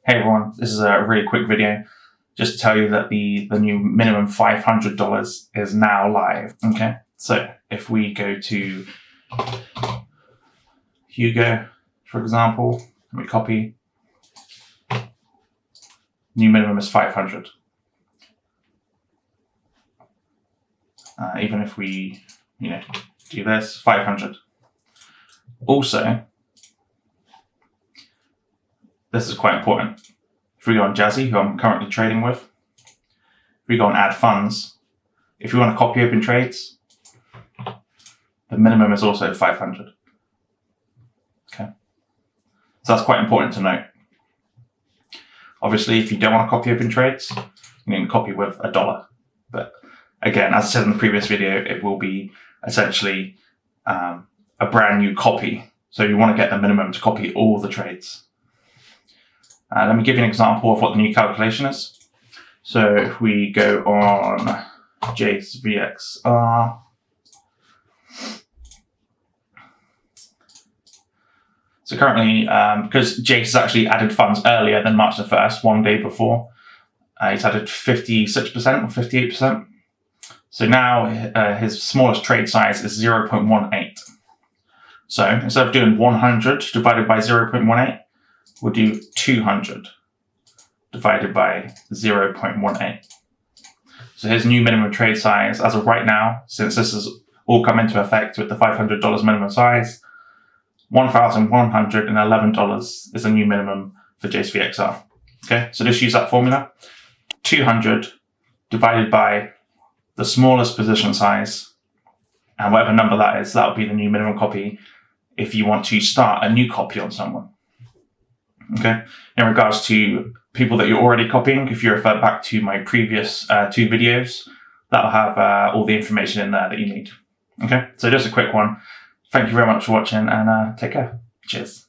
Hey everyone, this is a really quick video just to tell you that the new minimum $500 is now live. Okay, so if we go to Hugo, for example, and we copy, new minimum is 500. Even if we, do this, 500. Also, this is quite important. If we go on Jazzy, who I'm currently trading with, if we go on add funds, if you want to copy open trades, the minimum is also 500. Okay. So that's quite important to note. Obviously, if you don't want to copy open trades, you need to copy with $1. But again, as I said in the previous video, it will be essentially a brand new copy. So you want to get the minimum to copy all the trades. Let me give you an example of what the new calculation is. So if we go on Jace VXR, so currently, because Jace has actually added funds earlier than March the 1st, one day before, he's added 56% or 58%. So now his smallest trade size is 0.18. So instead of doing 100 divided by 0.18, we'll do 200 divided by 0.18. So his new minimum trade size, as of right now, since this has all come into effect with the $500 minimum size, $1,111 is the new minimum for Jace VXR. Okay, so just use that formula. 200 divided by the smallest position size, and whatever number that is, that'll be the new minimum copy if you want to start a new copy on someone. Okay, in regards to people that you're already copying, if you refer back to my previous 2 videos, that'll have all the information in there that you need. Okay, so just a quick one. Thank you very much for watching, and take care. Cheers.